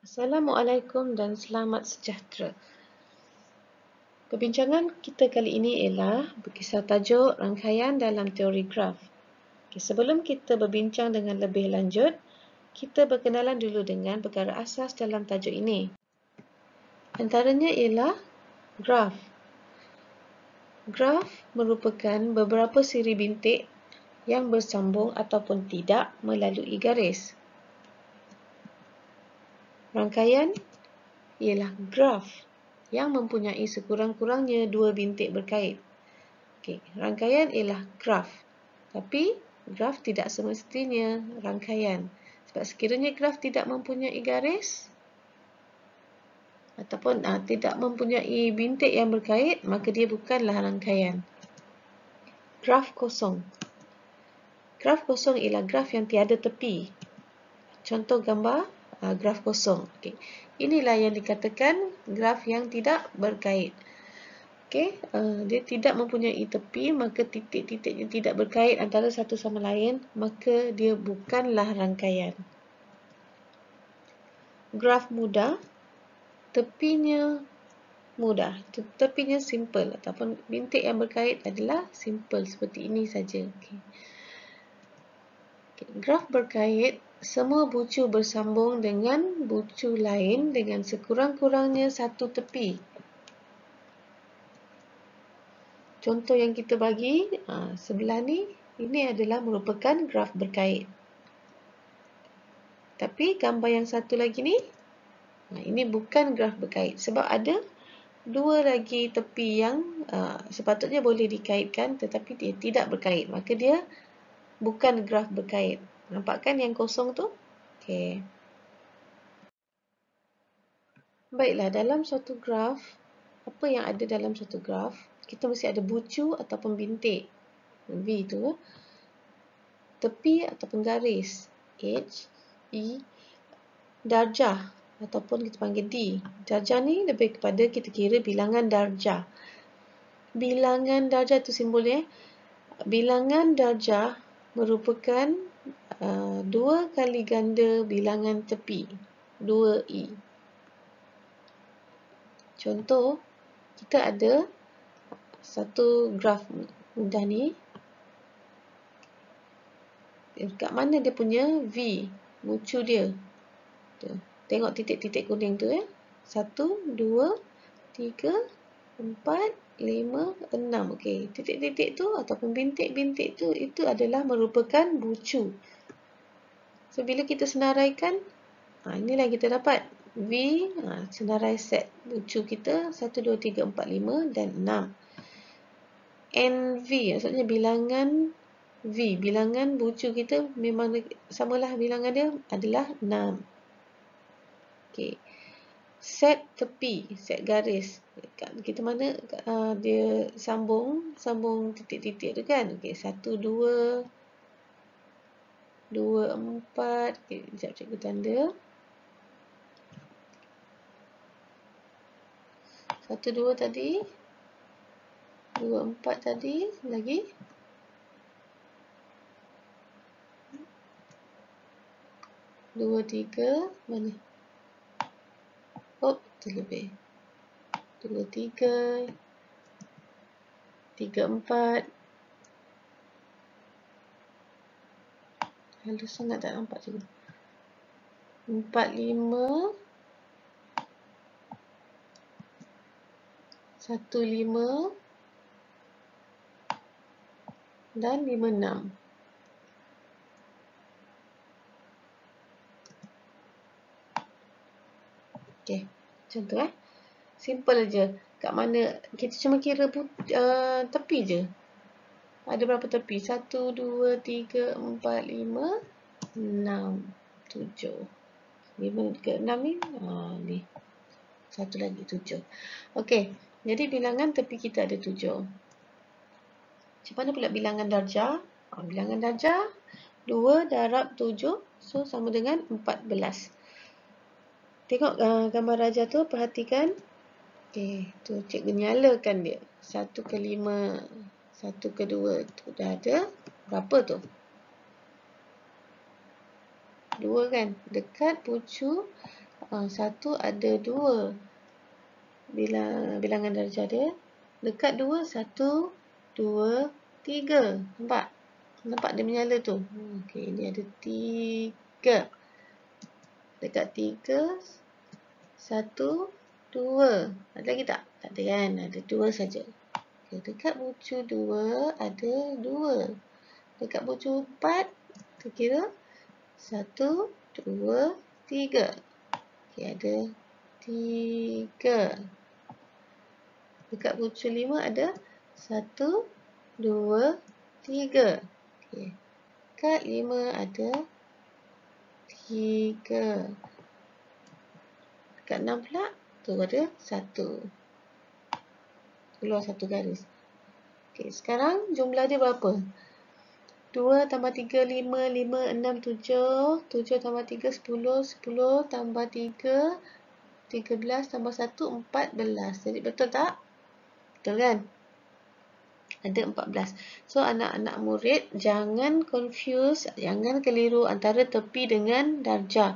Assalamualaikum dan selamat sejahtera. Perbincangan kita kali ini ialah berkisar tajuk rangkaian dalam teori graf. Sebelum kita berbincang dengan lebih lanjut, kita berkenalan dulu dengan perkara asas dalam tajuk ini. Antaranya ialah graf. Graf merupakan beberapa siri bintik yang bersambung ataupun tidak melalui garis. Rangkaian ialah graf yang mempunyai sekurang-kurangnya dua bintik berkait. Rangkaian ialah graf. Tapi graf tidak semestinya rangkaian. Sebab sekiranya graf tidak mempunyai garis ataupun tidak mempunyai bintik yang berkait, maka dia bukanlah rangkaian. Graf kosong. Graf kosong ialah graf yang tiada tepi. Contoh gambar graf kosong. Inilah yang dikatakan graf yang tidak berkait. Dia tidak mempunyai tepi, maka titik-titiknya tidak berkait antara satu sama lain, maka dia bukanlah rangkaian. Graf mudah, tepinya mudah, tepinya simple ataupun bintik yang berkait adalah simple seperti ini saja. Graf berkait, semua bucu bersambung dengan bucu lain dengan sekurang-kurangnya satu tepi. Contoh yang kita bagi sebelah ni, ini adalah merupakan graf berkait. Tapi gambar yang satu lagi ni, ini bukan graf berkait sebab ada dua lagi tepi yang sepatutnya boleh dikaitkan tetapi dia tidak berkait. Maka dia bukan graf berkait. Nampak kan yang kosong tu? Baiklah, dalam suatu graf, apa yang ada dalam suatu graf? Kita mesti ada bucu ataupun bintik. V tu. Tepi ataupun garis. H, E, darjah ataupun kita panggil D. Darjah ni lebih kepada kita kira bilangan darjah. Bilangan darjah tu simbolnya. Bilangan darjah merupakan 2 kali ganda bilangan tepi. 2E. Contoh, kita ada satu graf mudah ni. Kat mana dia punya V, bucu dia. Tengok titik-titik kuning tu 1, 2, 3, 4, 5, 6. Titik-titik tu ataupun bintik-bintik tu, itu adalah merupakan bucu. So, bila kita senaraikan, inilah kita dapat V, senarai set bucu kita 1, 2, 3, 4, 5 dan 6. NV, maksudnya bilangan V, bilangan bucu kita memang samalah bilangan dia adalah 6. Set tepi, set garis. Kita mana dia sambung titik-titik tu kan. 1, 2, 4. Sekejap cikgu tanda. 1, 2 tadi. 2, 4 tadi. Lagi. 2, 3. Mana? Terlebih. 2, 3. 3, 4. Halus sangat tak nampak cikgu. 4, 5. 1, 5. Dan 5, 6. Contoh simple je. Kat mana kita cuma kira tepi je. Ada berapa tepi? 1, 2, 3, 4, 5, 6, 7. 5 ke 6 ni? Ni. Satu lagi 7. Jadi bilangan tepi kita ada 7. Macam mana pula bilangan darjah? Bilangan darjah 2 darab 7. So, sama dengan 14. Tengok gambar darjah tu, perhatikan. Tu cikgu nyalakan dia. 1 ke 5, 1 ke 2 tu dah ada. Berapa tu? 2 kan? Dekat bucu 1 ada 2 bilangan darjah dia. Dekat 2, 1, 2, 3. Nampak? Nampak dia menyala tu. Okey, ini ada 3. Dekat 3, 1, 2. Ada lagi tak? Tak ada kan? Ada 2 saja. Okay, dekat bucu 2 ada 2. Dekat bucu 4 kira 1, 2, 3. Okey, ada 3. Dekat bucu 5 ada 1, 2, 3. Okey. Dekat 5 ada 3. Dekat 6 pula tu ada 1. Keluar 1 garis. Okey, sekarang jumlah dia berapa? 2 tambah 3, 5, 5, 6, 7. 7 tambah 3, 10. 10 tambah 3, 13 tambah 1, 14. Jadi betul tak? Betul kan? Ada 14. So, anak-anak murid jangan confuse, jangan keliru antara tepi dengan darjah.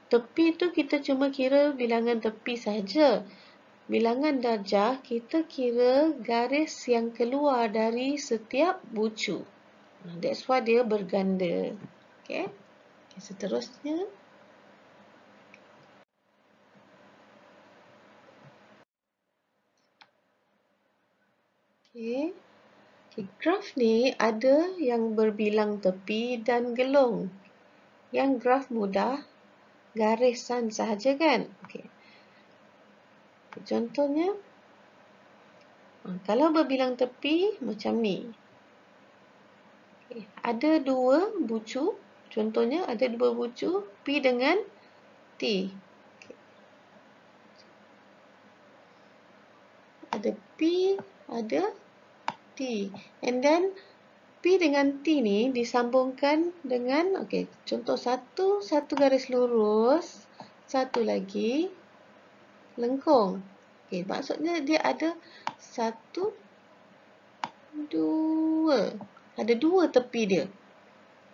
Tepi tu kita cuma kira bilangan tepi saja. Bilangan darjah kita kira garis yang keluar dari setiap bucu. That's why dia berganda. Okay. Seterusnya. Okay. Graf ni ada yang berbilang tepi dan gelong. Yang graf mudah, garisan sahaja kan? Okay. Contohnya, kalau berbilang tepi macam ni. Okay. Ada 2 bucu. Contohnya ada 2 bucu P dengan T. Okay. Ada P, ada T. And then P dengan T ni disambungkan dengan, okey, contoh satu garis lurus, satu lagi lengkung. Okey, maksudnya dia ada 1, 2. Ada 2 tepi dia.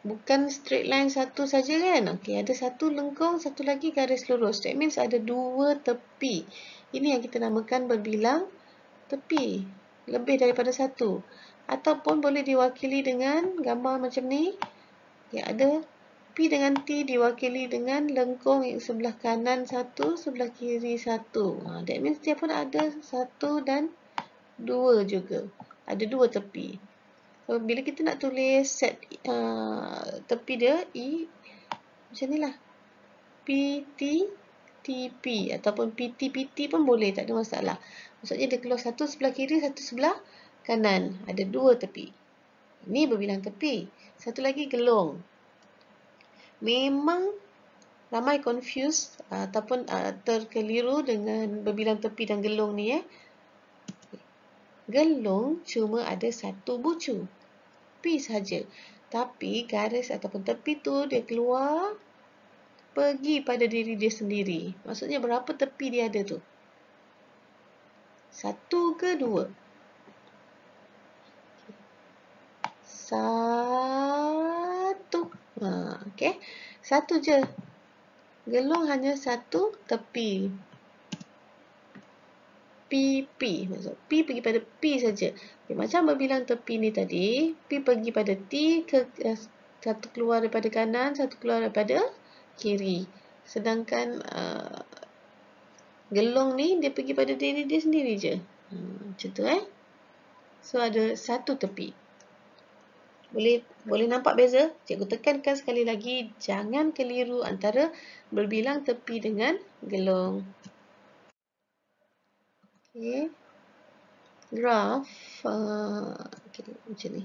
Bukan straight line satu saja kan? Okey, ada 1 lengkung, satu lagi garis lurus. That means ada 2 tepi. Ini yang kita namakan berbilang tepi. Lebih daripada 1. Ataupun boleh diwakili dengan gambar macam ni. Ya, ada P dengan T diwakili dengan lengkung yang sebelah kanan 1, sebelah kiri 1. That means dia pun ada 1 dan 2 juga. Ada 2 tepi. So, bila kita nak tulis set tepi dia, E, macam ni lah. PT, TP ataupun PT, PT pun boleh, tak ada masalah. Maksudnya dia keluar 1 sebelah kiri, 1 sebelah kanan. Ada 2 tepi. Ini berbilang tepi. Satu lagi gelong. Memang ramai confuse ataupun terkeliru dengan berbilang tepi dan gelong ni. Gelong cuma ada 1 bucu. P saja. Tapi garis ataupun tepi tu dia keluar pergi pada diri dia sendiri. Maksudnya berapa tepi dia ada tu? 1 ke 2? 1. Okey. 1 je. Gelong hanya 1 tepi. PP. Maksud P pergi pada P saja. Okay, macam berbilang tepi ni tadi, P pergi pada T, satu keluar daripada kanan, satu keluar daripada kiri. Sedangkan gelong ni dia pergi pada diri dia sendiri je. Macam tu So ada 1 tepi. Boleh nampak beza? Cikgu tekankan sekali lagi, jangan keliru antara berbilang tepi dengan gelong. Okay. Graf okay, macam ni.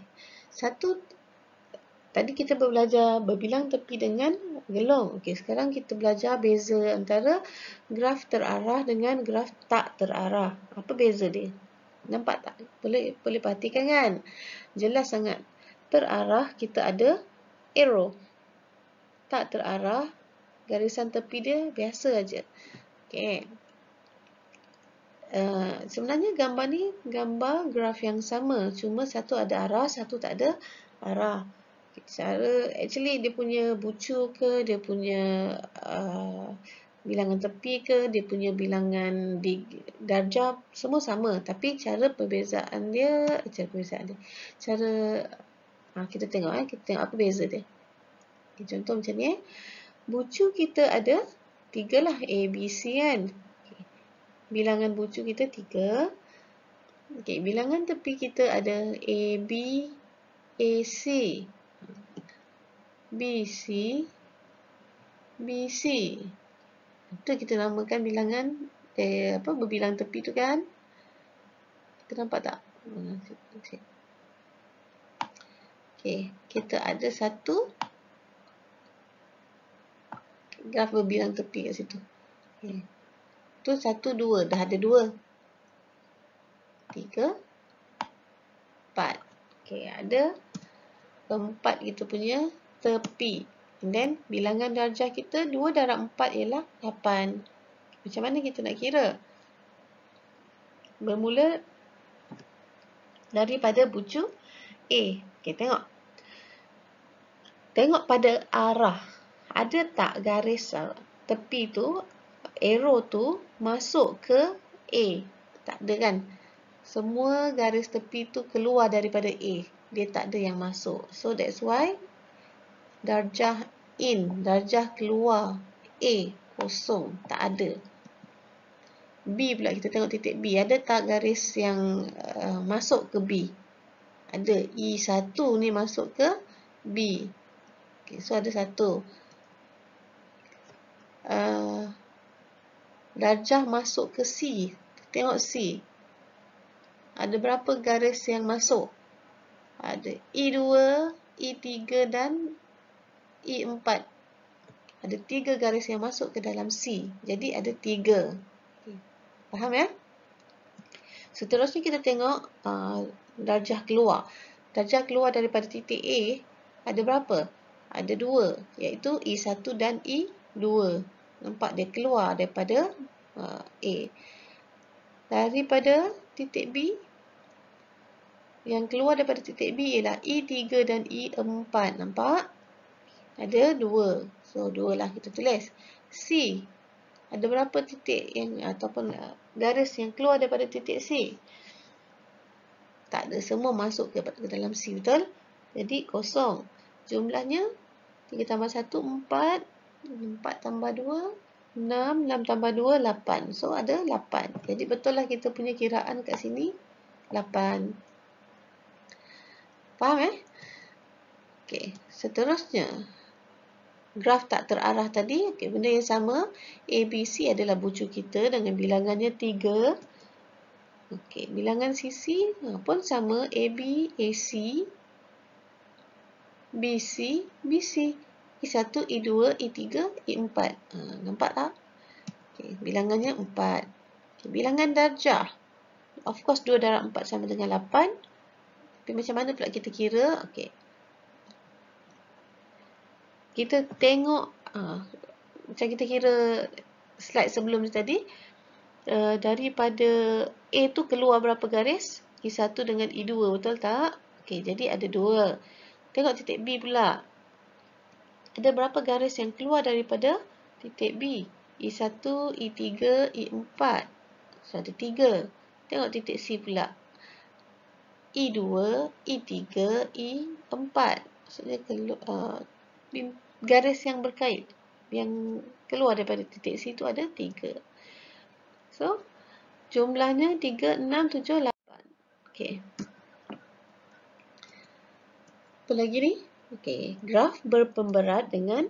Tadi kita belajar berbilang tepi dengan gelong. Okey, sekarang kita belajar beza antara graf terarah dengan graf tak terarah. Apa beza dia? Nampak tak? Boleh perhatikan kan? Jelas sangat. Terarah kita ada arrow. Tak terarah, garisan tepi dia biasa aja. Okey. Sebenarnya gambar ni gambar graf yang sama, cuma satu ada arah, satu tak ada arah. Actually dia punya bucu ke, dia punya bilangan tepi ke, dia punya bilangan di darjah, semua sama. Tapi cara perbezaan dia, kita tengok kita tengok apa beza dia. Okay, contoh macam ni bucu kita ada 3 lah, A, B, C kan. Okay. Bilangan bucu kita 3. Okay, bilangan tepi kita ada A, B, A, C, B, C, B, C. Itu kita namakan bilangan berbilang tepi tu kan. Kita nampak tak? Okay, kita ada satu graf berbilang tepi kat situ. Okay. Tu 1, 2, dah ada 2. 3, 4. Okay, ada 4 kita punya tepi. And then bilangan darjah kita 2 darab 4 ialah 8. Macam mana kita nak kira? Bermula daripada bucu A. Okay, tengok. Tengok pada arah. Ada tak garis tepi tu, arrow tu masuk ke A? Tak ada kan? Semua garis tepi tu keluar daripada A. Dia tak ada yang masuk. So that's why darjah keluar A kosong, tak ada. B pula, kita tengok titik B. Ada tak garis yang masuk ke B? Ada. E1 ni masuk ke B. Okay, so ada 1. Darjah masuk ke C. Tengok C. Ada berapa garis yang masuk? Ada E2, E3 dan E4. Ada 3 garis yang masuk ke dalam C. Jadi ada 3. Okay. Faham ya? Seterusnya kita tengok darjah keluar. Darjah keluar daripada titik A ada berapa? Ada 2. Iaitu E1 dan E2. Nampak dia keluar daripada A. Daripada titik B, yang keluar daripada titik B ialah E3 dan E4. Nampak? Ada 2. So, 2 lah kita tulis. C. Ada berapa titik yang ataupun garis yang keluar daripada titik C? Tak ada. Semua masuk ke dalam C, betul? Jadi, kosong. Jumlahnya 3 tambah 1, 4. 4 tambah 2, 6. 6 tambah 2, 8. So, ada 8. Jadi, betul lah kita punya kiraan kat sini 8. Faham Okey, seterusnya graf tak terarah tadi, okey, benda yang sama. ABC adalah bucu kita dengan bilangannya 3. Okey, bilangan sisi pun sama. AB, AC, BC, BC. E1, E2, E3, E4. Nampak tak? Okey, bilangannya 4. Okay, bilangan darjah. Of course, 2 darab 4 sama dengan 8. Tapi macam mana pula kita kira? Okey. Kita tengok macam kita kira slide sebelum ni tadi, daripada A tu keluar berapa garis? E1 dengan E2, betul tak? Okey, jadi ada 2. Tengok titik B pula. Ada berapa garis yang keluar daripada titik B? E1, E3, E4. So, ada 3. Tengok titik C pula. E2, E3, E4. Maksudnya garis yang berkait yang keluar daripada titik C itu ada 3. So, jumlahnya 3, 6, 7, 8. Okey. Apa lagi ni? Okey, graf berpemberat dengan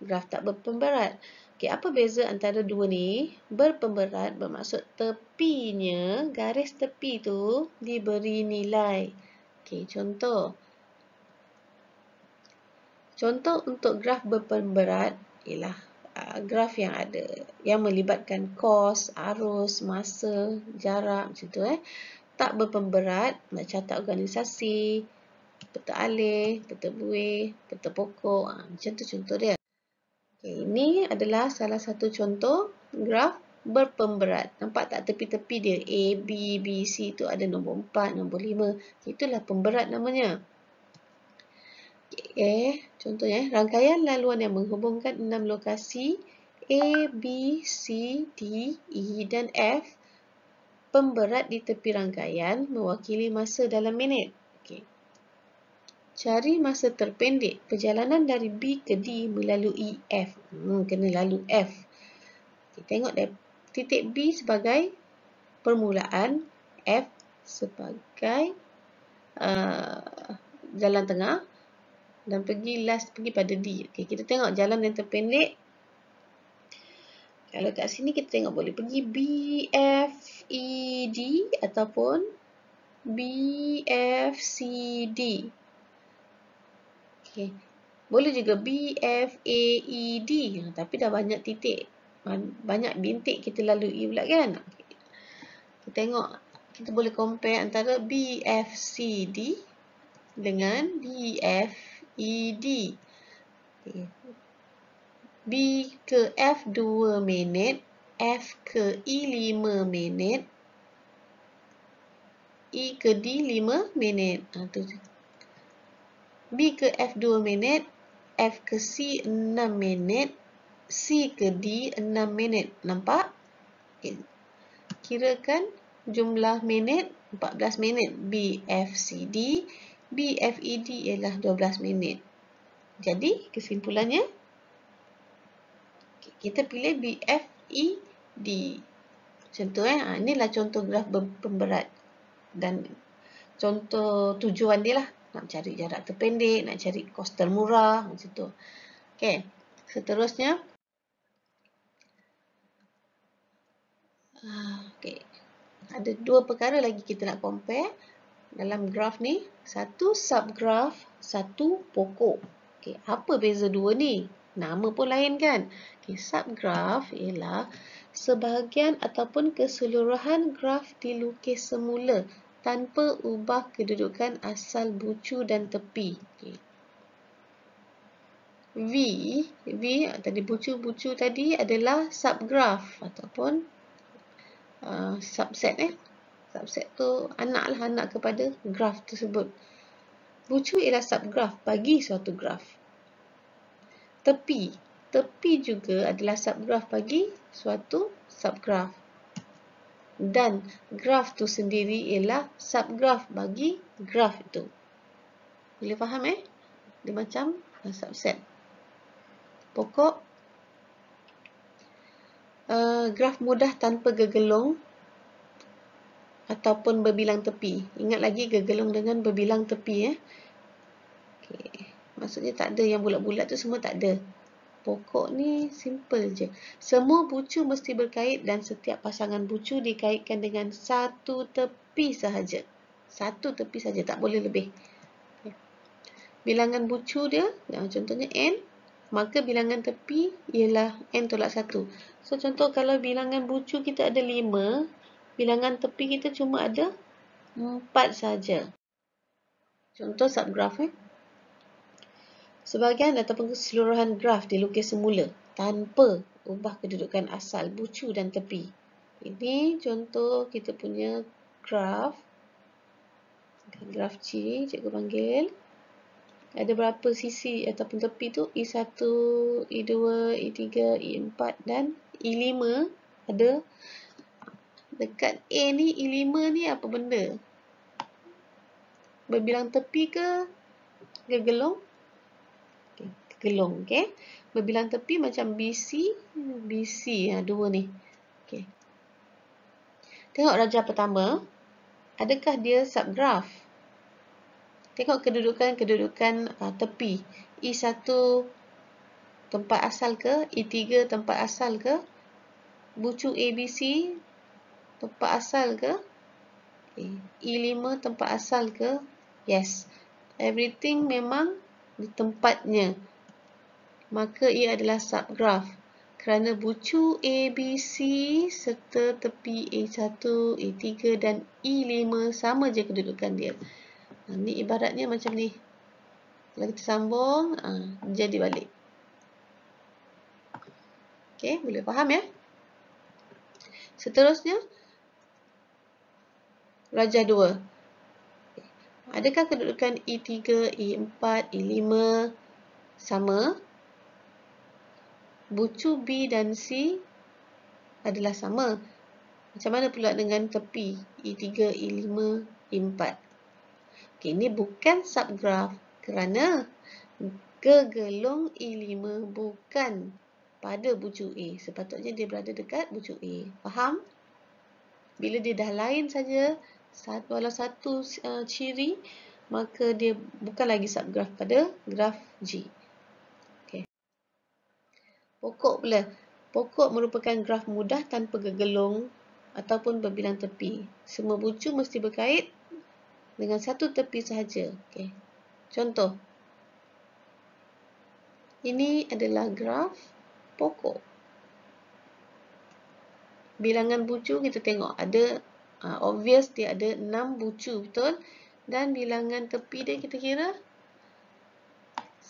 graf tak berpemberat. Okey, apa beza antara dua ni? Berpemberat bermaksud tepinya, garis tepi tu diberi nilai. Okey, contoh. Contoh untuk graf berpemberat ialah graf yang melibatkan kos, arus, masa, jarak macam tu Tak berpemberat nak catat organisasi, peta alih, peta buih, peta pokok, macam tu contoh dia. Okay, ini adalah salah satu contoh graf berpemberat. Nampak tak tepi-tepi dia A, B, B, C tu ada nombor 4, nombor 5. Itulah pemberat namanya. Contohnya, rangkaian laluan yang menghubungkan 6 lokasi A, B, C, D, E dan F pemberat di tepi rangkaian mewakili masa dalam minit. Okey. Cari masa terpendek perjalanan dari B ke D melalui F. Kena lalu F. Okay, tengok titik B sebagai permulaan, F sebagai jalan tengah dan pergi pada D. Okay, kita tengok jalan yang terpendek. Kalau kat sini kita tengok boleh pergi B, F, E, D ataupun B, F, C, D. Okay. Boleh juga B, F, A, E, D. Tapi dah banyak titik. Banyak bintik kita lalui pula kan. Okay. Kita tengok. Kita boleh compare antara B, F, C, D dengan B, F, E, D. Okay. B ke F 2 minit, F ke E 5 minit, E ke D 5 minit. B ke F 2 minit, F ke C 6 minit, C ke D 6 minit. Nampak? Okay. Kirakan jumlah minit 14 minit. B, F, C, D. B, F, E, D ialah 12 minit. Jadi, kesimpulannya, kita pilih B, F, E, D. Contoh inilah contoh graf pemberat. Dan contoh tujuan dia lah. Nak cari jarak terpendek, nak cari kos termurah, macam tu. Okey, seterusnya. Okey. Ada dua perkara lagi kita nak compare dalam graf ni. Satu subgraf, satu pokok. Okey, apa beza dua ni? Nama pun lain kan? Okey, subgraf ialah sebahagian ataupun keseluruhan graf dilukis semula tanpa ubah kedudukan asal bucu dan tepi. Okay. V tadi bucu-bucu tadi adalah subgraf ataupun subset. Subset tu anak kepada graf tersebut. Bucu ialah subgraf bagi suatu graf. Tepi juga adalah subgraf bagi suatu subgraf. Dan graf tu sendiri ialah subgraf bagi graf itu. Boleh faham Dia macam subset. Pokok graf mudah tanpa gegelung ataupun berbilang tepi. Ingat lagi gegelung dengan berbilang tepi Okay. Maksudnya tak ada yang bulat-bulat tu, semua tak ada. Pokok ni simple je. Semua bucu mesti berkait dan setiap pasangan bucu dikaitkan dengan satu tepi sahaja. Satu tepi sahaja, tak boleh lebih. Okay. Bilangan bucu dia, contohnya N, maka bilangan tepi ialah N tolak 1. So, contoh kalau bilangan bucu kita ada 5, bilangan tepi kita cuma ada 4 saja. Contoh subgraf Sebahagian ataupun keseluruhan graf dilukis semula tanpa ubah kedudukan asal bucu dan tepi. Ini contoh kita punya graf. Graf C, cikgu panggil. Ada berapa sisi ataupun tepi tu? E1, E2, E3, E4 dan E5. Ada. Dekat A ni, E5 ni apa benda? Berbilang tepi ke gegelung? Gelung, okey. Berbilang tepi macam BC, dua ni. Okey. Tengok rajah pertama, adakah dia subgraf? Tengok kedudukan tepi. E1 tempat asal ke? E3 tempat asal ke? Bucu ABC tempat asal ke? Okay. E5 tempat asal ke? Yes. Everything memang di tempatnya. Maka ia adalah subgraf kerana bucu A, B, C serta tepi A1, A3 dan E5 sama je kedudukan dia. Ni ibaratnya macam ni. Kalau kita sambung, jadi balik. Okey, boleh faham Seterusnya, rajah 2. Adakah kedudukan E3, E4, E5 sama? bucu B dan C adalah sama. Macam mana pula dengan tepi E3, E5, E4? Okey, ini bukan subgraf kerana gegelung E5 bukan pada bucu A. Sepatutnya dia berada dekat bucu A. Faham? Bila dia dah lain saja, walau satu ciri, maka dia bukan lagi subgraf pada graf G. Okay. Pokok pula. Pokok merupakan graf mudah tanpa gegelung ataupun berbilang tepi. Semua bucu mesti berkait dengan satu tepi sahaja. Okay. Contoh. Ini adalah graf pokok. Bilangan bucu kita tengok ada obvious dia ada 6 bucu, betul? Dan bilangan tepi dia kita kira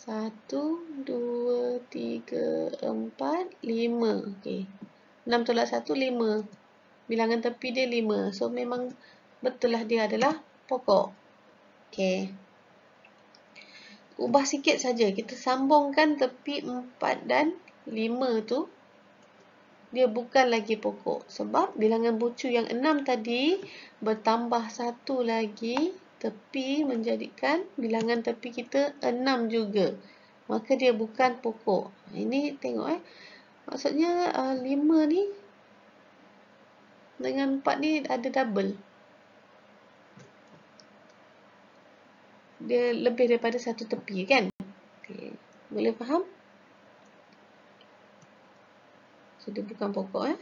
1, 2, 3, 4, 5. Okey. 6 tolak 1, 5. Bilangan tepi dia 5. So, memang betul lah dia adalah pokok. Okey. Ubah sikit saja. Kita sambungkan tepi 4 dan 5 tu. Dia bukan lagi pokok. Sebab bilangan bucu yang 6 tadi bertambah 1 lagi tepi menjadikan bilangan tepi kita 6 juga. Maka dia bukan pokok. Ini tengok maksudnya 5 ni dengan 4 ni ada double. Dia lebih daripada satu tepi kan? Okay. Boleh faham? So dia bukan pokok